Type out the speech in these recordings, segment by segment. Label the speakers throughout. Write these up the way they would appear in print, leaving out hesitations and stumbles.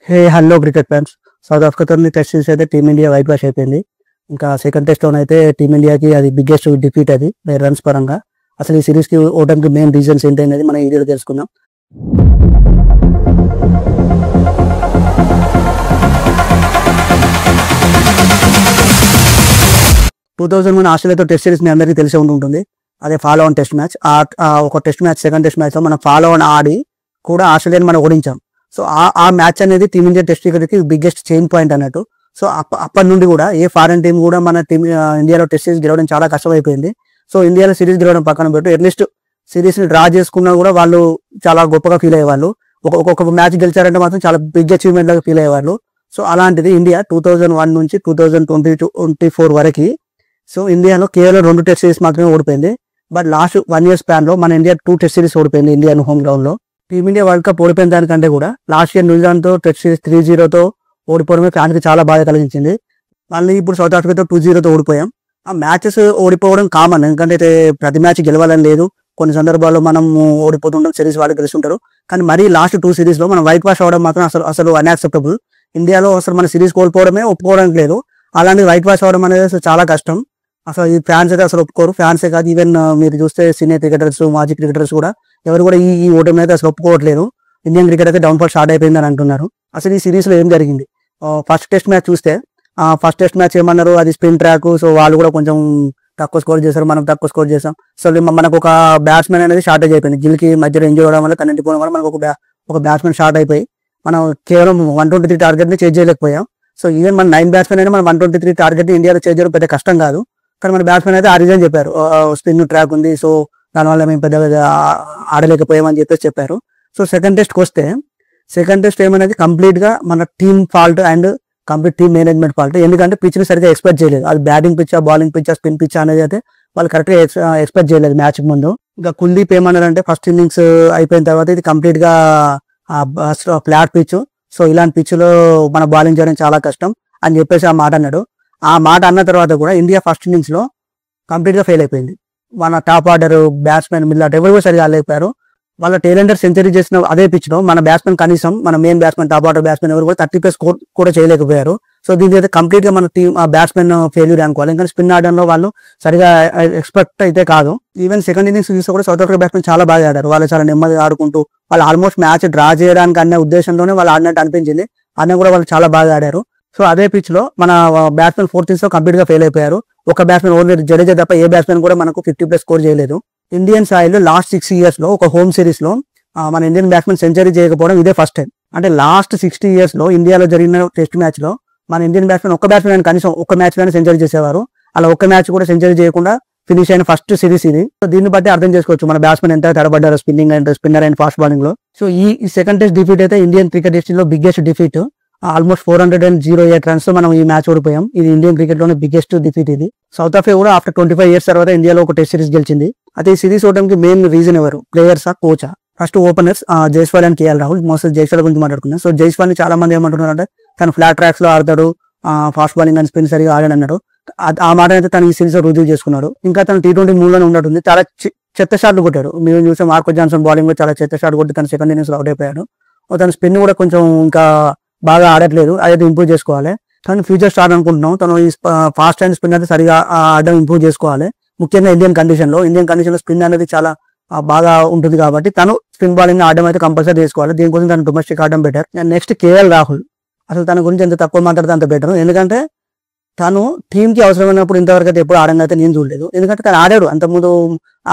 Speaker 1: హే hello cricket fans. South ఆఫ్రికాతో test series అయితే Team India whitewash అయిపోయింది. ఇంకా సెకండ్ టెస్ట్లోనైతే టీమిండియాకి అది బిగ్గెస్ట్ డిఫీట్ అది రన్స్ పరంగా. అసలు ఈ సిరీస్కి ఓటమికి మెయిన్ రీజన్స్ ఏంటి అనేది మనం ఈ వీడియోలో తెలుసుకుందాం. 2001 ఆస్ట్రేలియాతో టెస్ట్ సిరీస్ మీ అందరికీ తెలిసే ఉంటుంది. అదే ఫాలో ఆన్ టెస్ట్ మ్యాచ్. ఒక టెస్ట్ మ్యాచ్, సెకండ్ టెస్ట్ మ్యాచ్లో మనం ఫాలో ఆన్ ఆడి కూడా ఆస్ట్రేలియాని మనం ఓడించాం. సో ఆ మ్యాచ్ అనేది టీమిండియా టెస్ట్ క్రికెట్కి బిగ్గెస్ట్ చేంజ్ పాయింట్ అన్నట్టు. సో అప్పటి నుండి కూడా ఏ ఫారెన్ టీం కూడా మన టీం ఇండియాలో టెస్ట్ సిరీస్ గెలవడం చాలా కష్టమైపోయింది. సో ఇండియాలో సిరీస్ గెలవడం పక్కన పెట్టు, అట్లీస్ట్ సిరీస్ని డ్రా చేసుకున్నా కూడా వాళ్ళు చాలా గొప్పగా ఫీల్ అయ్యేవాళ్ళు. ఒక్కొక్క మ్యాచ్ గెలిచారంటే మాత్రం చాలా బిగ్ అచీవ్మెంట్ లాగా ఫీల్ అయ్యేవాళ్ళు. సో అలాంటిది ఇండియా 2001 నుంచి 2024 వరకు సో ఇండియాలో కేవలం 2 టెస్ట్ సిరీస్ మాత్రమే ఓడిపోయింది. బట్ లాస్ట్ 1 year స్పాన్ లో మన ఇండియా 2 టెస్ట్ సిరీస్ ఓడిపోయింది ఇండియన్ హోమ్ గ్రౌండ్ లో. టీమిండియా వరల్డ్ కప్ ఓడిపోయిన దానికంటే కూడా లాస్ట్ ఇయర్ న్యూజిలాండ్ తో టెస్ట్ సిరీస్ 3-0తో ఓడిపోవడమే ఫ్యాన్స్ కి చాలా బాధ కలిగించింది. మళ్ళీ ఇప్పుడు సౌత్ ఆఫ్రికాతో 2-0తో ఓడిపోయాం. ఆ మ్యాచెస్ ఓడిపోవడం కామన్, ఎందుకంటే ప్రతి మ్యాచ్ గెలవాలని లేదు. కొన్ని సందర్భాల్లో మనం ఓడిపోతుంటాం, సిరీస్ వాళ్ళు గెలుస్తుంటారు. కానీ మరీ లాస్ట్ 2 సిరీస్ లో మనం వైట్ వాష్ అవ్వడం మాత్రం అసలు అన్యాక్సెప్టబుల్. ఇండియాలో అసలు మన సిరీస్ కోల్పోవడమే ఒప్పుకోవడానికి లేదు, అలాంటి వైట్ వాష్ అవ్వడం అనేది అసలు చాలా కష్టం. అసలు ఈ ఫ్యాన్స్ అయితే అసలు ఒప్పుకోరు. ఫ్యాన్సే కాదు, ఈవెన్ మీరు చూస్తే సీనియర్ క్రికెటర్స్, మాజీ క్రికెటర్స్ కూడా ఎవరు కూడా ఈ ఓటమి అయితే అసలు ఒప్పుకోవట్లేదు. ఇండియన్ క్రికెట్ అయితే డౌన్ఫాల్ స్టార్ట్ అయిపోయింది అని అంటున్నారు. అసలు ఈ సిరీస్ లో ఏం జరిగింది? ఫస్ట్ టెస్ట్ మ్యాచ్ చూస్తే ఫస్ట్ టెస్ట్ మ్యాచ్ ఏమన్నారు, అది స్పిన్ ట్రాక్. సో వాళ్ళు కూడా కొంచెం తక్కువ స్కోర్ చేశారు, మనం తక్కువ స్కోర్ చేసాం. సో మనకు ఒక బ్యాట్స్మెన్ అనేది షార్టేజ్ అయిపోయింది. గిల్కి మధ్యలో ఇంజూర్ అవడం వల్ల, తన ఇంటిపోవడం వల్ల మనకు ఒక బ్యాట్స్మెన్ షార్ట్ అయిపోయి మనం కేవలం 123 టార్గెట్ ని చేజ్ చేయలేకపోయాం. సో ఈవెన్ మన 9 బ్యాట్స్మెన్ అయినా మనం 123 టార్గెట్ ని ఇండియాలో చేజ్ చేయడం పెద్ద కష్టం కాదు. కానీ మన బ్యాట్స్మెన్ అయితే ఆ రీజన్ చెప్పారు, స్పిన్ ట్రాక్ ఉంది, సో దానివల్ల మేము పెద్దగా ఆడలేకపోయామని చెప్పారు. సో సెకండ్ టెస్ట్కి వస్తే, సెకండ్ టెస్ట్ ఏమనేది కంప్లీట్ గా మన team fault and complete team management fault. ఎందుకంటే పిచ్ ని సరిగ్గా ఎక్స్పెక్ట్ చేయలేదు. అది బ్యాటింగ్ పిచ్చా, బౌలింగ్ పిచ్చా, స్పిన్ పిచ్చా అనేది అయితే వాళ్ళు కరెక్ట్ గా ఎక్స్పెక్ట్ చేయలేదు మ్యాచ్ ముందు. ఇంకా కుల్దీప్ ఏమన్నారంటే ఫస్ట్ ఇన్నింగ్స్ అయిపోయిన తర్వాత ఇది కంప్లీట్ గా ఫ్లాట్ పిచ్, సో ఇలాంటి పిచ్ లో మన బౌలింగ్ చేయడం చాలా కష్టం అని చెప్పేసి ఆ మాట అన్నాడు. ఆ మాట అన్న తర్వాత కూడా ఇండియా ఫస్ట్ ఇన్నింగ్స్ లో కంప్లీట్ గా ఫెయిల్ అయిపోయింది. మన టాప్ ఆర్డర్ బ్యాట్స్మెన్ మిల్లర్ ఎవరు కూడా సరిగా ఆడలేకపోయారు. వాళ్ళ టైలెండర్ సెంచరీ చేసిన అదే పిచ్ లో మన బ్యాట్స్మెన్ కనీసం, మన main batsmen, top order batsmen ఎవరు కూడా 30+ స్కోర్ కూడా చేయలేకపోయారు. సో దీని అయితే కంప్లీట్ గా మన టీమ్ బ్యాట్స్మెన్ ఫెయిల్యూర్ అనుకోవాలి. ఇంకా స్పిన్ ఆడడంలో వాళ్ళు సరిగా ఎక్స్పెక్ట్ అయితే కాదు. ఈవెన్ సెకండ్ ఇన్నింగ్స్ చూస్తే కూడా సౌత్ ఆఫ్రికా బ్యాట్స్మెన్ చాలా బాగా ఆడారు. వాళ్ళు చాలా నెమ్మదిగా ఆడుకుంటూ వాళ్ళు ఆల్మోస్ట్ మ్యాచ్ డ్రా చేయడానికి అనే ఉద్దేశంతోనే వాళ్ళు ఆడినట్టు అనిపించింది. అన్న కూడా వాళ్ళు చాలా బాగా ఆడారు. సో అదే పిచ్ లో మన బ్యాట్స్మెన్ 4th ఇన్నింగ్స్ లో కంప్లీట్ గా ఫెయిల్ అయిపోయారు. ఒక బ్యాట్స్మెన్ ఓన్లీ జడేజా తప్ప ఏ బ్యాట్స్మెన్ కూడా మనకు 50+ స్కోర్ చేయలేదు. ఇండియన్ సాయిల్ లాస్ట్ 6 years లో ఒక హోమ్ సిరీస్ లో మన ఇండియన్ బ్యాట్స్మెన్ సెంచరీ చేయకపోవడం ఇదే ఫస్ట్ టైం. అంటే లాస్ట్ 60 years లో ఇండియాలో జరిగిన టెస్ట్ మ్యాచ్ లో మన ఇండియన్ బ్యాట్స్మెన్ ఒక్క బ్యాట్స్మెన్ కనీసం ఒక్క మ్యాచ్ లోనే సెంచరీ చేసేవారు. అలా ఒక్క మ్యాచ్ కూడా సెంచరీ చేయకుండా ఫినిష్ అయిన ఫస్ట్ సిరీస్ ఇది. సో దీన్ని బట్టి అర్థం చేసుకోవచ్చు మన బ్యాట్స్మెన్ ఎంత తడబడ్డారు స్పిన్నర్ అండ్ ఫాస్ట్ బౌలింగ్ లో. సో ఈ సెకండ్ టెస్ట్ డిఫీట్ అయితే ఇండియన్ క్రికెట్ హిస్టరీ లో బిగ్గెస్ట్ డిఫీట్. ఆల్మోస్ట్ 408 runs తో మనం ఈ మ్యాచ్ ఓడిపోయాం. ఇది ఇండియన్ క్రికెట్ లోనే బిగ్గెస్ట్ డిఫీట్ ఇది. సౌత్ ఆఫ్రికా కూడా ఆఫ్టర్ 25 years తర్వాత ఇండియాలో ఒక టెస్ట్ సిరీస్ గెలిచింది. అయితే ఈ సిరీస్ ఓవడానికి మెయిన్ రీజన్ ఎవరు? ప్లేయర్సా, కోచా? First openers Jaiswal and KL Rahul. Mostly Jaiswal గురించి మాట్లాడుకున్నాం. సో జైస్వాల్ ని చాలా మంది ఏమంటున్నారు అంటే తను ఫ్లాట్ ట్రాక్స్ లో ఆడతాడు, ఫాస్ట్ బౌలింగ్ అండ్ స్పిన్ సరిగా ఆడాడు అన్నాడు. ఆ మాట అయితే తను ఈ సిరీస్ లో రుజువు చేసుకున్నాడు. ఇంకా తను T20 మూడులోనే ఉన్నట్టుంది. చాలా చెత్త షాట్లు కొట్టాడు. మీరు చూసే మార్కో జాన్సన్ బౌలింగ్ లో చాలా చెత్త షాట్ కొట్టి తన సెకండ్ ఇన్నింగ్స్ లో అవుట్ అయిపోయాడు. తన స్పిన్ కూడా కొంచెం ఇంకా బాగా ఆడట్లేదు, అదైతే ఇంప్రూవ్ చేసుకోవాలి. కానీ ఫ్యూచర్ స్టార్ అనుకుంటున్నాం. తను ఈ ఫాస్ట్ అండ్ స్పిన్ అయితే సరిగా ఆడడం ఇంప్రూవ్ చేసుకోవాలి. ముఖ్యంగా ఇండియన్ కండిషన్ లో స్పిన్ అనేది చాలా బాగా ఉంటుంది కాబట్టి తను స్పిన్ బౌలింగ్ ఆడడం అయితే కంపల్సరీ చేసుకోవాలి. దీనికోసం తను డొమెస్టిక్ ఆడడం బెటర్. Next KL Rahul. అసలు తన గురించి ఎంత తక్కువ మాట్లాడితే అంత బెటర్. ఎందుకంటే తను టీంకి అవసరమైనప్పుడు ఇంతవరకు అయితే ఎప్పుడు ఆడంగా అయితే నేను చూడలేదు. ఎందుకంటే తను ఆడాడు, అంతకుముందు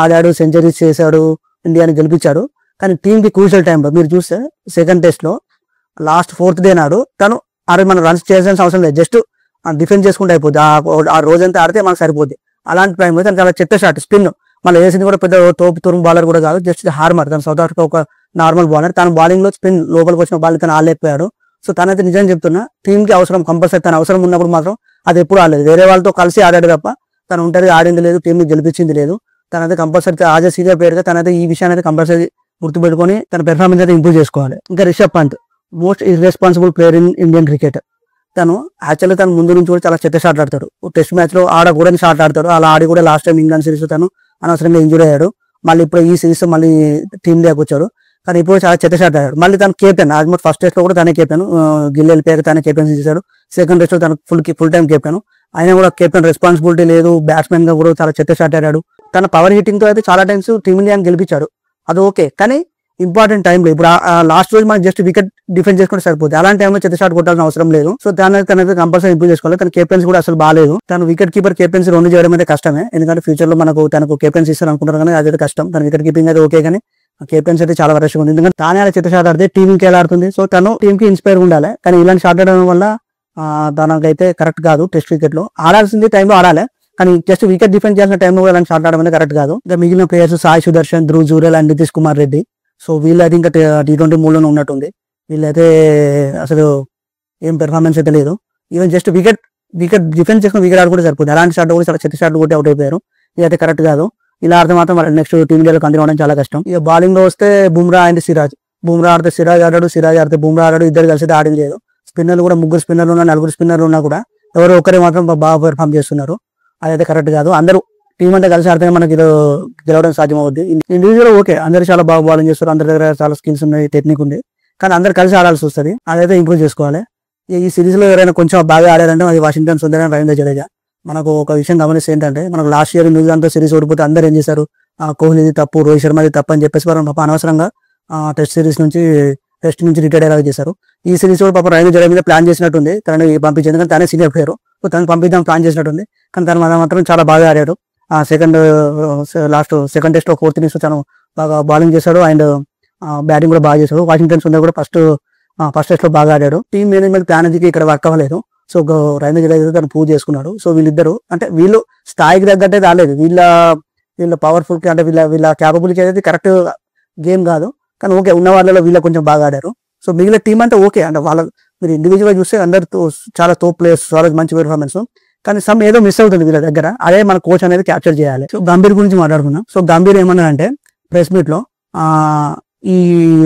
Speaker 1: ఆడాడు, సెంచరీస్ చేశాడు, ఇండియాని గెలిపించాడు. కానీ టీంకి క్రూషియల్ టైంలో మీరు చూస్తే సెకండ్ టెస్ట్ లో లాస్ట్ 4th డే నాడు తను మనం రన్స్ చేయాల్సిన అవసరం లేదు, జస్ట్ డిఫెన్స్ చేసుకుంటే అయిపోద్ది. ఆ రోజంతా ఆడితే మనకు సరిపోద్ది. అలాంటి టైంలో తను చాలా చెత్త షాట్ స్పిన్, మళ్ళీ వేసింది కూడా పెద్ద తోపు తురుము బౌలర్ కూడా కాదు, జస్ట్ హార్మర్. తను సౌత్ ఆఫ్రికా ఒక నార్మల్ బౌలర్. తన బౌలింగ్ లో స్పిన్ లోపలికి వచ్చిన బాల్ తను ఆడలేకపోయాడు. సో తనైతే నిజం చెప్తున్నా, టీమ్ కి అవసరం కంపల్సరీ, తన అవసరం ఉన్నప్పుడు మాత్రం అది ఎప్పుడు ఆడలేదు. వేరే వాళ్ళతో కలిసి ఆడాడు తప్ప తను ఉంటుంది ఆడింది లేదు, టీంని గెలిపించింది లేదు. తనైతే compulsory as a senior player గా తనైతే ఈ విషయాన్ని అయితే కంపల్సరీ గుర్తుపెట్టుకొని తన పెర్ఫార్మెన్స్ అయితే ఇంప్రూవ్ చేసుకోవాలి. ఇంకా Rishabh Pant most irresponsible player in Indian cricket. తను యాక్చువల్లీ తను ముందు నుంచి కూడా చాలా చెత్త షాట్ ఆడతాడు. టెస్ట్ మ్యాచ్ లో ఆడకూడని షాట్ ఆడతాడు. అలా ఆడి కూడా లాస్ట్ టైం ఇంగ్లాండ్ సిరీస్ తను అనవసరంగా ఇంజూర్ అయ్యాడు. మళ్ళీ ఇప్పుడు ఈ సిరీస్ మళ్ళీ టీమ్ లేక వచ్చాడు. కానీ ఇప్పుడు చాలా చెత్త షాట్ ఆడాడు. మళ్ళీ తను కెప్టెన్, ఆల్మోస్ట్ ఫస్ట్ టెస్ట్ లో కూడా తనే కెప్టెన్, గిల్ వెళ్ళిపోయాక తనే కెప్టెన్సీ చేశాడు. సెకండ్ టెస్ట్ లో తను ఫుల్ టైం కెప్టెన్, అయినా కూడా కెప్టెన్ రెస్పాన్సిబిలిటీ లేదు. బ్యాట్స్మెన్ గా కూడా చాలా చెత్త షాట్ ఆడాడు. తన పవర్ హిట్టింగ్ తో అయితే చాలా టైమ్స్ టీమిండియాని గెలిపించాడు, అది ఓకే. కానీ ఇంపార్టెంట్ టైంలో ఇప్పుడు లాస్ట్ రోజు మనకి జస్ట్ వికెట్ డిఫెండ్ చేసుకుంటే సరిపోతుంది. అలాంటి టైంలో చెత్త షాట్ కొట్టాల్సిన అవసరం లేదు. సో తనైతే కంపల్సరీ ఇంప్రూవ్ చేసుకోవాలి. తన కెప్టెన్సీ కూడా అసలు బాగాలేదు. తను వికెట్ కీపర్ కెప్టెన్సీ రెండు చేయడం అయితే కష్టమే, ఎందుకంటే ఫ్యూచర్ లో తనకు కెప్టెన్సీ ఇస్తారు అనుకుంటారు, కానీ అదైతే కష్టం. తన వికెట్ కీపింగ్ అయితే ఓకే, కానీ కెప్టెన్సీ అయితే చాలా వరస్ట్ ఉంది. ఎందుకంటే తానే అలా చెత్త షాట్ ఆడితే టీమ్ కి ఎలా ఆడుతుంది. సో తను టీమ్ కి ఇన్స్పైర్ ఉండాలి, కానీ ఇలాంటి షాట్ ఆడడం వల్ల తనకైతే కరెక్ట్ కాదు. టెస్ట్ క్రికెట్ లో ఆడాల్సింది టైంలో ఆడాలి, కానీ జస్ట్ వికెట్ డిఫెండ్ చేసిన టైంలో కూడా ఇలాంటి షాట్ ఆడడం అనేది కరెక్ట్ కాదు. ఇంకా మిగిలిన players Sai Sudarshan, Dhruv Jurel and Nitish Kumar Reddy, so వీళ్ళైతే ఇంకా T20 మూడ్లోనే ఉన్నట్టుంది. వీళ్ళైతే అసలు ఏం పెర్ఫార్మెన్స్ అయితే లేదు. ఈవెన్ జస్ట్ వికెట్ డిఫెన్స్ చేసుకుని వికెట్ ఆడుకుంటే సరిపోతుంది. అలాంటి షాట్ కూడా చాలా చెత్త షాట్ కొట్టి అవుట్ అయిపోయారు. ఇదైతే కరెక్ట్ కాదు. ఇలా ఆడితే మాత్రం నెక్స్ట్ టీమిండియాలో కంటిన్యూ అవడం చాలా కష్టం. ఇక బౌలింగ్ లో వస్తే బుమ్రా అండ్ సిరాజ్. బుమ్రా ఆడితే సిరాజ్ ఆడాడు, సిరాజ్ ఆడితే బుమ్రా ఆడాడు. ఇద్దరు కలిసి ఆడింది లేదు. స్పిన్నర్లు కూడా ముగ్గురు స్పిన్నర్లు ఉన్నా, నలుగురు స్పిన్నర్లు ఉన్నా కూడా ఎవరో ఒకరే మాత్రం బాగా పెర్ఫార్మ్ చేస్తున్నారు. అదైతే కరెక్ట్ కాదు. అందరూ టీం అంతా కలిసి ఆడితే మనకి గెలవడం సాధ్యం అవుద్ది. ఇండివిజువల్ ఓకే, అందరూ చాలా బాగా బౌలింగ్ చేస్తారు, అందరి దగ్గర చాలా స్కిల్స్ ఉన్నాయి, టెక్నిక్ ఉంది, కానీ అందరు కలిసి ఆడాల్సి వస్తుంది. అదైతే ఇంప్రూవ్ చేసుకోవాలి. ఈ సిరీస్ లో ఎవరైనా కొంచెం బాగా ఆడారంటే అది వాషింగ్టన్ సుందర్ అండ్ రవీంద్ర జడేజా. మనకు ఒక విషయం గమనిస్తే ఏంటంటే, మనకు లాస్ట్ ఇయర్ న్యూజిలాండ్ తో సిరీస్ ఓడిపోతే అందరూ ఏం చేశారు, కోహ్లీది తప్పు, రోహిత్ శర్మది తప్పు అని చెప్పేసి వారు అనవసరంగా టెస్ట్ నుంచి రిటైర్ అయ్యేలా చేశారు. ఈ సిరీస్ కూడా పాప రవీంద్ర జడేజా మీద ప్లాన్ చేసినట్టుంది, తనని పంపించేది, కానీ తనే సీనియర్ ప్లేయర్, తను పంపిద్దాం ప్లాన్ చేసినట్టుంది. కానీ తను మాత్రం చాలా బాగా ఆడాడు. సెకండ్ టెస్ట్ లో 4th innings తను బాగా బౌలింగ్ చేశాడు అండ్ బ్యాటింగ్ కూడా బాగా చేశాడు. వాషింగ్టన్ సుందర్ కూడా ఫస్ట్ టెస్ట్ లో బాగా ఆడాడు. టీమ్ మేనేజ్మెంట్ ప్లాన్ అనేది ఇక్కడ వర్క్ అవ్వలేదు. సో రవీంద్ర జడేజా తను ప్రూవ్ చేసుకున్నాడు. సో వీళ్ళిద్దరు అంటే వీళ్ళు స్థాయికి తగ్గట్టే రాలేదు. వీళ్ళ పవర్ఫుల్ అంటే వీళ్ళ క్యాపబిలిటీ అనేది కరెక్ట్ గేమ్ కాదు, కానీ ఓకే ఉన్న వాళ్ళలో వీళ్ళ కొంచెం బాగా ఆడారు. సో మిగిలిన టీం అంటే ఓకే, అంటే మీరు ఇండివిజువల్ చూస్తే అందరు చాలా టాప్ ప్లేయర్స్, చాలా మంచి పెర్ఫార్మెన్స్, కానీ సమ్ ఏదో మిస్ అవుతుంది వీళ్ళ దగ్గర. అదే మన కోచ్ అనేది క్యాప్చర్ చేయాలి. సో గంభీర్ గురించి మాట్లాడుకున్నాం. సో గంభీర్ ఏమన్నారంటే ప్రెస్ మీట్ లో ఈ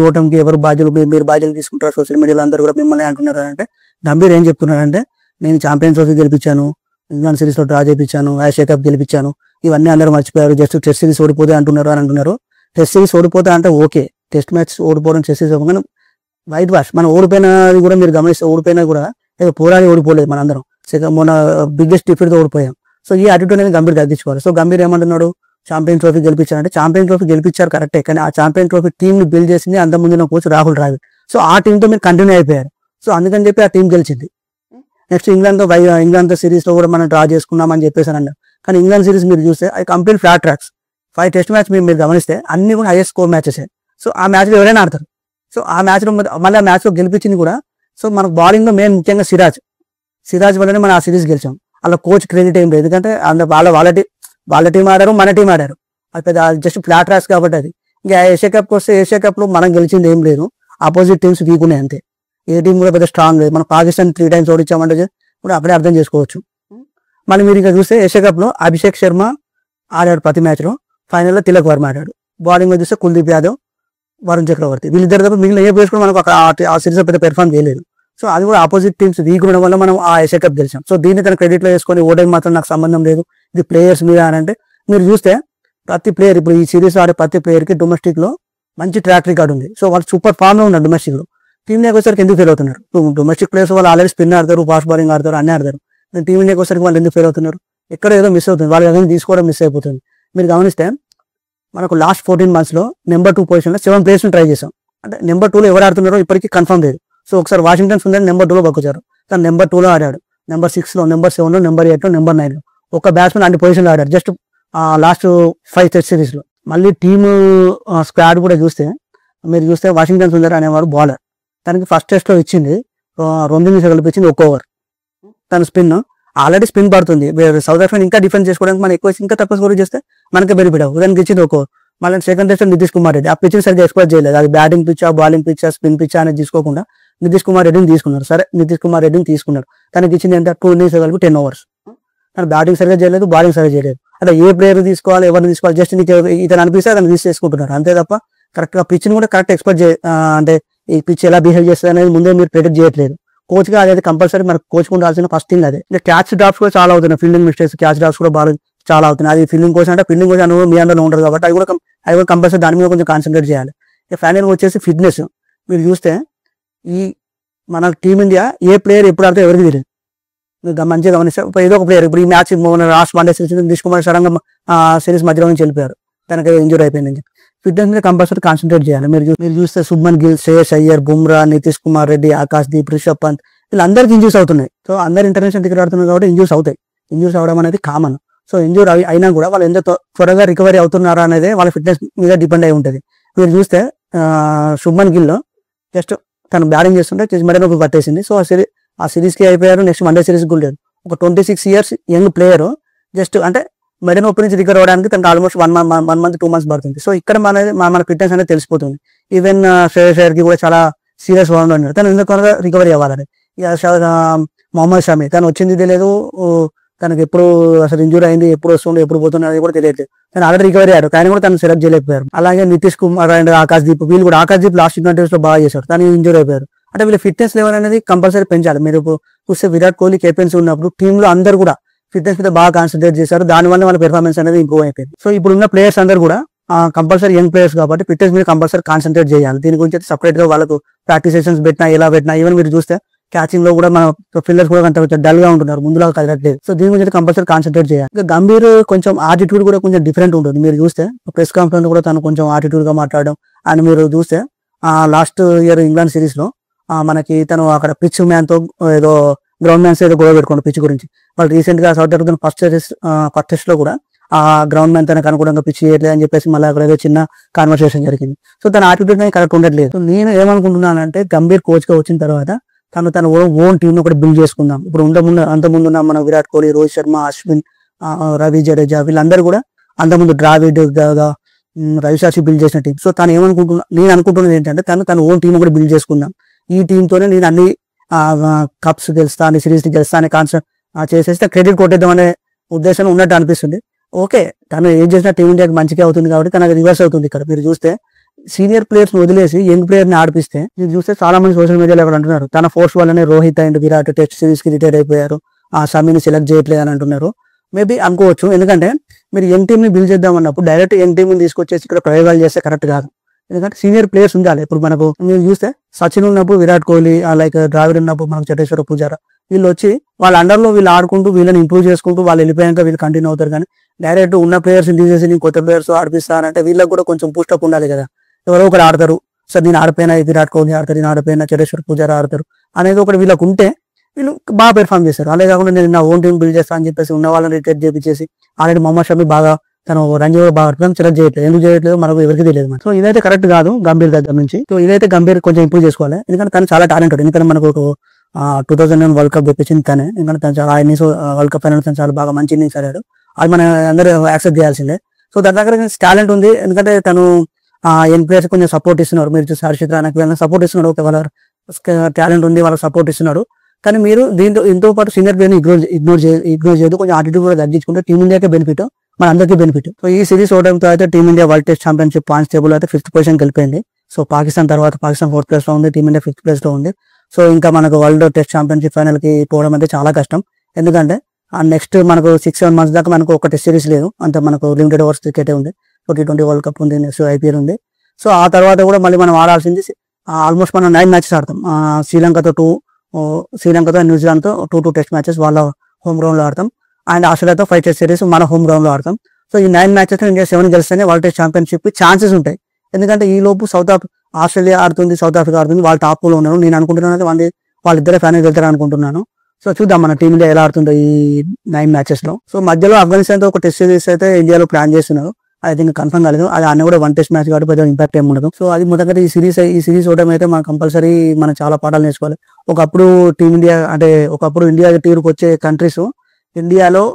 Speaker 1: ఓటమికి ఎవరు బాధ్యులు, మీరు బాధ్యతలు తీసుకుంటారు, సోషల్ మీడియాలో అందరూ కూడా మిమ్మల్ని అంటున్నారు అంటే, గంభీర్ ఏం చెప్తున్నారంటే, నేను ఛాంపియన్స్ ట్రోఫీ గెలిపించాను, ఇంగ్లాండ్ సిరీస్ లో డ్రా చేయించాను, ఏషియా కప్ గెలిపించాను, ఇవన్నీ అందరూ మర్చిపోయారు, జస్ట్ టెస్ట్ సిరీస్ ఓడిపోతే అంటున్నారు. టెస్ట్ సిరీస్ ఓడిపోతే అంటే ఓకే, టెస్ట్ మ్యాచ్ ఓడిపోవడం, టెస్ట్ సిరీస్ కానీ వైట్ వాష్. మనం ఓడిపోయినది కూడా మీరు గమనిస్తే, ఓడిపోయినా కూడా ఏదో పోరాడి ఓడిపోలేదు, మన అందరం మొన్న బిగ్గెస్ట్ డిఫీట్ తో ఓడిపోయాం. సో ఈ అటిట్యూడ్ అనేది గంభీర్ తగ్గించుకోవాలి. సో గంభీర్ ఏమంటున్నాడు, ఛాంపియన్ ట్రోఫీ గెలిపించారంటే, ఛాంపియన్ ట్రోఫీ గెలిపించారు కరెక్టే, కానీ ఆ ఛాంపియన్ ట్రోఫీ టీమ్ ని బిల్డ్ చేసింది అంత ముందు కోచ్ రాహుల్ ద్రావిడ్. సో ఆ టీమ్ తో మీరు కంటిన్యూ అయిపోయారు. సో అందుకని చెప్పి ఆ టీం గెలిచింది. నెక్స్ట్ ఇంగ్లాండ్ తో సిరీస్ లో కూడా మనం డ్రా చేసుకున్నామని చెప్పేసి అన్నారు. కానీ ఇంగ్లాండ్ సిరీస్ మీరు చూస్తే అది complete flat tracks. 5 test match మీరు గమనిస్తే అన్ని కూడా హైయెస్ట్ స్కోర్ మ్యాచెస్. సో ఆ మ్యాచ్ లో ఎవరైనా ఆడతారు. సో ఆ మ్యాచ్ లో మళ్ళీ ఆ మ్యాచ్ లో గెలిపించింది కూడా, సో మనకు బౌలింగ్ లో మెయిన్ ముఖ్యంగా సిరాజ్ వల్లనే మనం ఆ సిరీస్ గెలిచాం. అలా కోచ్ క్రెడిట్ ఏం లేదు, ఎందుకంటే వాళ్ళ టీం ఆడారు, మన టీం ఆడారు, అది పెద్ద జస్ట్ ఫ్లాట్ ట్రాక్స్ కాబట్టి. అది ఇంకా ఏషియా కప్ వస్తే, ఏషియా కప్ లో మనం గెలిచింది ఏం లేదు, ఆపోజిట్ టీమ్స్ వీక్ ఉన్నాయి అంతే. ఏ టీం కూడా పెద్ద స్ట్రాంగ్ లేదు. మనం పాకిస్తాన్ 3 times ఓడించామంటే కూడా అప్పుడే అర్థం చేసుకోవచ్చు. మళ్ళీ మీరు ఇంకా చూస్తే ఏషియా కప్ లో అభిషేక్ శర్మ ఆడాడు ప్రతి మ్యాచ్ లో, ఫైనల్ లో తిలక్ వర్మ ఆడాడు. బౌలింగ్ లో చూస్తే కుల్దీప్ యాదవ్, వరుణ్ చక్రవర్తి, వీళ్ళిద్దరు తప్ప మిగిలిన ఏ ప్లేయర్స్ కూడా మనకు ఆ సిరీస్ లో పెద్ద పెర్ఫార్మ్ చేయలేదు. సో అది కూడా ఆపోజిట్ టీమ్స్ వీక్ ఉండడం వల్ల మనం ఆ ఏషియా కప్ గెలిచాం. సో దీన్ని తన క్రెడిట్ లో వేసుకొని ఓటమి మాత్రం నాకు సంబంధం లేదు, ఇది ప్లేయర్స్ మీద అని అంటే, మీరు చూస్తే ప్రతి ప్లేయర్ ఇప్పుడు ఈ సిరీస్ ఆడే ప్రతి ప్లేయర్ కి డొమెస్టిక్ లో మంచి ట్రాక్ రికార్డ్ ఉంది. సో వాళ్ళు సూపర్ ఫామ్ లో ఉన్నారు డొమెస్టిక్ లో. టీమ్ ఇండియాకి వచ్చేసరికి ఎందుకు ఫెయిల్ అవుతున్నారు? డొమెస్టిక్ ప్లేయర్స్ వాళ్ళు ఆల్రెడీ స్పిన్ ఆడతారు, ఫాస్ట్ బౌలింగ్ ఆడతారు, అన్నీ ఆడతారు. టీమ్ ఇండియాకి వచ్చేసరికి వాళ్ళు ఎందుకు ఫెయిల్ అవుతున్నారు? ఎక్కడ ఏదో మిస్ అవుతుంది, వాళ్ళు ఏదైనా తీసుకోవడం మిస్ అయిపోతుంది. మీరు గమనిస్తే మనకు లాస్ట్ 14 months లో నెంబర్ 2 పొజిషన్ లో 7 players ట్రై చేసాం. అంటే నెంబర్ 2 లో ఎవరు ఆడుతున్నారో ఇప్పటికీ కన్ఫర్మ్ లేదు. సో ఒకసారి వాషింగ్టన్ సుందర్ నెంబర్ 2 లో పక్కొచ్చారు, తను నెంబర్ 2 లో ఆడాడు, నెంబర్ 6 లో, నెంబర్ 7 లో, నెంబర్ 8 లో, నెంబర్ 9 లో. ఒక బ్యాట్స్మెన్ అన్ని పొజిషన్ లో ఆడారు జస్ట్ లాస్ట్ 5 టెస్ట్ సిరీస్ లో. మళ్ళీ టీమ్ స్క్వాడ్ కూడా చూస్తే, మీరు చూస్తే వాషింగ్టన్ సుందర్ అనేవారు బౌలర్, తనకి ఫస్ట్ టెస్ట్ లో ఇచ్చింది 2 innings కలిపించింది 1 over. తన స్పిన్ ఆల్రెడీ స్పిన్ పడుతుంది, సౌత్ ఆఫ్రికా ఇంకా డిఫెన్స్ చేసుకోవడానికి మనం ఇంకా తక్కువ స్కోర్ చేస్తే మనకే బెనిఫిట్ అవ్వదు. దానికి ఇచ్చింది 1 over. మళ్ళీ సెకండ్ టెస్ట్ నితీష్ కుమార్ రెడ్డి ఆ పిచ్ సరిగ్గా ఎక్స్ప్లోర్ చేయలేదు, అది బ్యాటింగ్ పిచ్చా, బౌలింగ్ పిచ్చా, స్పిన్ పిచ్చా అనేది తీసుకోకుండా నితీష్ కుమార్ రెడ్డిని తీసుకున్నారు. సరే నితీష్ కుమార్ రెడ్డిని తీసుకున్నారు, తనకి ఇచ్చింది ఎంత 2 innings కలిపి 10 overs. తను బ్యాటింగ్ సరిగ్గా చేయలేదు, బౌలింగ్ సరిగ్గా చేయలేదు. అంటే ఏ ప్లేయర్ తీసుకోవాలి, ఎవరిని తీసుకోవాలి, జస్ట్ ఇతను అనిపిస్తే అతను తీసుకుంటున్నారు అంతే తప్ప కరెక్ట్ గా పిచ్ ని కూడా కరెక్ట్ ఎక్స్పెక్ట్ అంటే ఈ పిచ్ ఎలా బిహేవ్ చేస్తుంది అనేది ముందే మీరు ప్రెడిక్ట్ చేయట్లేదు. కోచ్ గా అదే కంపల్సరీ మనకు కోచ్ ఉండాల్సిన ఫస్ట్ థింగ్ అదే. ఇంకా క్యాచ్ డ్రాప్స్ కూడా చాలా అవుతున్నాయి, ఫీల్డింగ్ మిస్టేక్స్, క్యాచ్ డ్రాప్స్ కూడా బాగా చాలా అవుతున్నాయి. అది ఫీల్డింగ్ కోచ్ అంటే ఫీల్డింగ్ కోచ్ అనుభవం మీ అందరూ ఉండదు కాబట్టి అవి కూడా కంపల్సరీ దాని మీద కొంచెం కాన్సన్ట్రేట్ చేయాలి. ఇక ఫైనల్ వచ్చేసి ఫిట్నెస్. మీరు చూస్తే ఈ మన టీమిండియా ఏ ప్లేయర్ ఎప్పుడు ఆడితే ఎవరికి తెలియదు. మీరు మంచిగా గమనిస్తే ఏదో ఒక ప్లేయర్ ఇప్పుడు ఈ match last one day series Nitish Kumar సడన్గా సిరీస్ మధ్యలో నుంచి వెళ్ళిపోయారు, తనకి ఇంజూరీ అయిపోయింది. ఫిట్నెస్ మీద కంపల్సరీ కాన్సన్ట్రేట్ చేయాలి. మీరు చూస్తే శుభ్మన్ గిల్, శ్రేయస్ అయ్యర్, బుమ్రా, నితీష్ కుమార్ రెడ్డి, ఆకాష్ దీప్, రిషబ్ పంత్ వీళ్ళందరికీ ఇంజూస్ అవుతున్నాయి. సో అందరు ఇంటర్నేషనల్ క్రికెట్ ఆడుతున్నారు కాబట్టి ఇంజూస్ అవుతాయి. ఇంజూస్ అవడం అనేది కామన్. సో ఇంజూర్ అయినా కూడా వాళ్ళు ఎంత త్వరగా రికవరీ అవుతున్నారా అనేది వాళ్ళ ఫిట్నెస్ మీద డిపెండ్ అయి ఉంటుంది. మీరు చూస్తే శుభ్మన్ గిల్ జస్ట్ తను బ్యాటింగ్ చేస్తుంటే మెడ నొప్పి పట్టేసింది. సో ఆ సిరీస్కి అయిపోయారు. నెక్స్ట్ వన్ డే సిరీస్ కూడా లేదు. ఒక 26 years యంగ్ ప్లేయర్ జస్ట్ అంటే మెడ నొప్పి నుంచి రికవర్ అవ్వడానికి తనకు ఆల్మోస్ట్ 1 month 2 months పడుతుంది. సో ఇక్కడ మన ఫిట్నెస్ అనేది తెలిసిపోతుంది. ఈవెన్ శ్రేయస్ అయ్యర్కి కూడా చాలా సీరియస్ ప్రాబ్లం ఉన్నారు, తను ఎందుకు త్వరగా రికవరీ అవ్వాలని. ఇక మొహమ్మద్ షమి తను వచ్చింది తెలియదు, తనకి ఎప్పుడు అసలు ఇంజూరీ అయింది, ఎప్పుడు వస్తుండే ఎప్పుడు పోతుండే అది కూడా తెలియదు. తను ఆల్రెడీ రికవరీ అయ్యారు కానీ కూడా తను సెలెక్ట్ చేయలేకపోయారు. అలాగే నితీష్ కుమార్ అండ్ ఆకాష్ దీప్ వీళ్ళు కూడా, ఆకాష్ దీప్ లాస్ట్ ఇన్నింగ్స్ లో బాగా చేశారు, తను ఇంజూరీ అయిపోయారు. అంటే వీళ్ళ ఫిట్నెస్ లెవెల్ అనేది కంపల్సరీ పెంచాలి. మీరు చూస్తే విరాట్ కోహ్లీ కెప్టెన్సీ ఉన్నప్పుడు టీంలో అందరూ కూడా ఫిట్నెస్ మీద బాగా కాన్సన్ట్రేట్ చేశారు, దానివల్ల వాళ్ళ పెర్ఫార్మెన్స్ అనేది ఇంప్రూవ్ అయిపోయింది. సో ఇప్పుడు ఉన్న ప్లేయర్స్ అందరూ కూడా కంపల్సరీ యంగ్ ప్లేయర్స్ కాబట్టి ఫిట్నెస్ మీద కంపల్సరీ కాన్సన్ట్రేట్ చేయాలి. దీని గురించి అయితే సపరేట్ గా వాళ్ళకు ప్రాక్టీస్ సెషన్స్ పెట్టినా ఎలా పెట్టినా, ఈవెన్ మీరు చూస్తే క్యాచింగ్ లో కూడా మన ఫీల్డర్స్ కూడా కొంచెం డల్ గా ఉంటున్నారు, ముందులా కదలట్లేదు. సో దీని గురించి కంపల్సరీ కాన్సన్ట్రేట్ చేయాలి. ఇంకా గంభీర్ కొంచెం ఆటిట్యూడ్ కూడా కొంచెం డిఫరెంట్ ఉంటుంది. మీరు చూస్తే ప్రెస్ కాన్ఫరెన్స్ కూడా తను కొంచెం ఆటిట్యూడ్ గా మాట్లాడడం. అండ్ మీరు చూస్తే లాస్ట్ ఇయర్ ఇంగ్లాండ్ సిరీస్ లో మనకి తను అక్కడ పిచ్ మ్యాన్ తో ఏదో గ్రౌండ్ మ్యాన్స్ ఏదో గొడవ పెట్టుకోండి పిచ్ గురించి. వాళ్ళు రీసెంట్ గా సౌత్ ఆఫ్రికా ఫస్ట్ టెస్ట్ లో కూడా ఆ గ్రౌండ్ మ్యాన్ తనకు అనుకూలంగా పిచ్ చేయట్లేదు అని చెప్పేసి మళ్ళీ అక్కడ ఏదో చిన్న కాన్వర్సేషన్ జరిగింది. సో తన ఆటిట్యూడ్ అనేది కరెక్ట్ ఉండట్లేదు. సో నేను ఏమనుకుంటున్నానంటే గంభీర్ కోచ్ గా వచ్చిన తర్వాత తన ఓన్ టీమ్ ఒకటి బిల్డ్ చేసుకుందాం. ఇప్పుడు అంతకుముందు ఉన్న మన విరాట్ కోహ్లీ, రోహిత్ శర్మ, అశ్విన్, రవి జడేజా వీళ్ళందరూ కూడా అంతకుముందు ద్రావిడ్, రవిశాస్త్రి బిల్డ్ చేసిన టీం. సో నేను అనుకుంటున్నది ఏంటంటే తన ఓన్ టీం ఒకటి బిల్డ్ చేసుకుందాం. ఈ టీమ్ తోనే నేను అన్ని కప్స్ గెలుస్తా, అన్ని సిరీస్ గెలుస్తా అనే కాన్సెప్ట్ చేసేస్తే క్రెడిట్ కొట్టేద్దాం అనే ఉద్దేశం ఉన్నట్టు అనిపిస్తుంది. ఓకే, తను ఏం చేసినా టీమిండియాకి మంచిగా అవుతుంది కాబట్టి తనకు రివర్స్ అవుతుంది. ఇక్కడ మీరు చూస్తే సీనియర్ ప్లేయర్స్ వదిలేసి యంగ్ ప్లేయర్ ని ఆడిపిస్తే మీరు చూస్తే చాలా మంది సోషల్ మీడియాలో అక్కడ అంటున్నారు తన ఫోర్స్ వల్లనే Rohit and Virat test series కి రిటైర్ అయిపోయారు, ఆ షమిని సెలెక్ట్ చేయట్లేదు అని అంటున్నారు. మేబీ అనుకోవచ్చు, ఎందుకంటే మీరు యంగ్ టీమ్ ని బిల్డ్ చేద్దాం అన్నప్పుడు డైరెక్ట్ యంగ్ టీమ్ ని తీసుకొచ్చేసి ఇక్కడ ప్రయోగాలు చేస్తే కరెక్ట్ కాదు. ఎందుకంటే సీనియర్ ప్లేయర్స్ ఉండాలి. ఇప్పుడు మనకు మీరు చూస్తే సచిన్ ఉన్నప్పుడు విరాట్ కోహ్లీ, లైక్ ద్రావిడ్ ఉన్నప్పుడు మనకు చటేశ్వర పూజారా వీళ్ళు వచ్చి వాళ్ళ అండర్ లో వీళ్ళు ఆడుకుంటూ వీళ్ళని ఇంప్రూవ్ చేసుకుంటూ వాళ్ళు వెళ్ళిపోయాక వీళ్ళు కంటిన్యూ అవుతారు. కానీ డైరెక్ట్ ఉన్న ప్లేయర్స్ తీసేసి నేను కొత్త ప్లేయర్స్ ఆడిపిస్తానంటే వీళ్ళకి కూడా కొంచెం పూస్టప్ ఉండాలి కదా. ఎవరో ఒకరు ఆడతారు, సార్ నేను ఆడిపోయినా విరాట్ కోహ్లీ ఆడతారు, నేను ఆడిపోయినా చటేశ్వర పూజారా ఆడతారు అనేది ఒకటి వీళ్ళకు ఉంటే వీళ్ళు బాగా పెర్ఫామ్ చేస్తారు. అలాగే కాకుండా నేను నా ఓన్ టీం బిల్డ్ చేస్తా అని చెప్పేసి ఉన్న వాళ్ళని రిటైర్ చేపించేసి ఆల్రెడీ మొహమ్మద్ షమి బాగా తను రంజీ బాగా సెలెక్ట్ చేయట్లేదు, ఎందుకు చేయట్లేదు మనకు ఎవరికి తెలియదు. సో ఇదైతే కరెక్ట్ కాదు గంభీర్ దగ్గర నుంచి. సో ఇదైతే గంభీర్ కొంచెం ఇంప్రూవ్ చేసుకోవాలి, ఎందుకంటే తను చాలా టాలెంటెడ్. ఎందుకంటే మనకు 2009 వరల్డ్ కప్ తెప్పించింది తనే. ఎందుకంటే తను చాలా ఇన్నింగ్స్ వరల్డ్ కప్ ఫైనల్ తను చాలా బాగా మంచి ఇన్నింగ్స్ ఆడాడు, అది మనం అందరూ యాక్సెప్ట్ చేయాల్సిందే. సో దాని దగ్గర టాలెంట్ ఉంది, ఎందుకంటే తను యంగ్ ప్లేయర్స్ కొంచెం సపోర్ట్ ఇస్తున్నారు. మీరు చూసి హర్షిత్ రానాకి వెళ్ళిన సపోర్ట్ ఇస్తున్నాడు, ఓకే వాళ్ళ టాలెంట్ ఉంది వాళ్ళకి సపోర్ట్ ఇస్తున్నాడు. కానీ మీరు దీంతో పాటు సీనియర్ ప్లేయర్ని ఇగ్నోర్ చేయదు, కొంచెం ఆటిట్యూడ్ కూడా తగ్గించుకుంటే టీమిండియాకే బెనిఫిట్, మన అందరికీ బెనిఫిట్. సో ఈ సిరీస్ ఓవడంతో అయితే team India world test championship points table అయితే 5th పొజిషన్ వెళ్ళిపోయింది. సో పాకిస్తాన్ తర్వాత పాకిస్తాన్ 4th ప్లేస్ లో ఉంది, టీమిండియా 5th ప్లేస్ లో ఉంది. సో ఇంకా మనకు వరల్డ్ టెస్ట్ ఛాంపియన్షిప్ ఫైనల్ కి పోవడం అయితే చాలా కష్టం, ఎందుకంటే నెక్స్ట్ మనకు 6-7 months దాకా మనకు ఒక టెస్ట్ సిరీస్ లేదు, అంత మనకు లిమిటెడ్ ఓవర్స్ క్రికెటే ఉంది. T20 వరల్డ్ కప్ ఉంది, నెక్స్ట్ IPL ఉంది. సో ఆ తర్వాత కూడా మళ్ళీ మనం ఆడాల్సింది ఆల్మోస్ట్ మనం 9 matches ఆడతాం. శ్రీలంకతో న్యూజిలాండ్ తో 2 టెస్ట్ మ్యాచెస్ వాళ్ళ హోమ్ గ్రౌండ్ లో ఆడతాం, అండ్ ఆస్ట్రేలియాతో 5 టెస్ట్ సిరీస్ మన హోమ్ గ్రౌండ్ లో ఆడతాం. సో ఈ 9 matches ఇండియా 7 గెలిస్తేనే వరల్డ్ టెస్ట్ ఛాంపియన్షిప్ ఛాన్సెస్ ఉంటాయి. ఎందుకంటే ఈ లోపు ఆస్ట్రేలియా ఆడుతుంది, సౌత్ ఆఫ్రికా ఆడుతుంది, వాళ్ళు టాప్ లో ఉన్నారు. నేను అనుకుంటున్నాను వాళ్ళిద్దరే ఫైనల్ వెళ్తారు అనుకుంటున్నాను. సో చూద్దాం మన టీమిండియా ఎలా ఆడుతుందో ఈ 9 matches లో. సో మధ్యలో ఆఫ్ఘనిస్తాన్ తో ఒక టెస్ట్ సిరీస్ అయితే ఇండియాలో ప్లాన్ చేస్తున్నారు, అది ఇంకా కన్ఫర్మ్ కాలేదు. అది అన్న కూడా 1 టెస్ట్ మ్యాచ్ కాబట్టి పెద్ద ఇంపాక్ట్ ఏమి ఉండదు. సో అది మొదటి ఈ సిరీస్ ఓటమి అయితే మనం కంపల్సరీ మనం చాలా పాఠాలు నేర్చుకోవాలి. ఒకప్పుడు టీమిండియా అంటే ఒకప్పుడు ఇండియా టీంకి వచ్చే కంట్రీస్ ఇండియాలో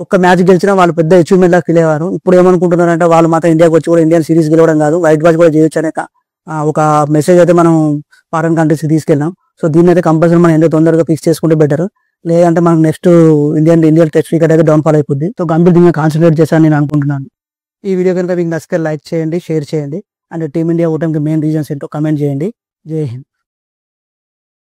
Speaker 1: ఒక్క మ్యాచ్ గెలిచినా వాళ్ళు పెద్ద అచీవ్మెంట్ లా ఫీల్ అయ్యారు. ఇప్పుడు ఏమనుకుంటున్నారంటే వాళ్ళు మాత్రం ఇండియాకి వచ్చి కూడా ఇండియన్ సిరీస్ గెలవడం కాదు, వైట్ వాష్ కూడా చేయొచ్చు అనే ఒక మెసేజ్ అయితే మనం ఫారెన్ కంట్రీస్ కి తీసుకెళ్ళాం. సో దీన్ని అయితే కంపల్సరీ మనం ఎంత తొందరగా ఫిక్స్ చేసుకుంటే బెటర్, లేదంటే మనకు నెక్స్ట్ ఇండియన్ టెస్ట్ క్రికెట్ అయితే డౌన్ ఫాల్ అయిపోద్ది. సో గంభీర్ దీన్ని కాన్సన్ట్రేట్ చేశాను నేను అనుకుంటున్నాను. ఈ వీడియో కనుక మీకు నచ్చితే లైక్ చేయండి, షేర్ చేయండి, అండ్ టీమిండియా ఓటమికి మెయిన్ రీజన్స్ ఏంటో కమెంట్ చేయండి. జై హింద్.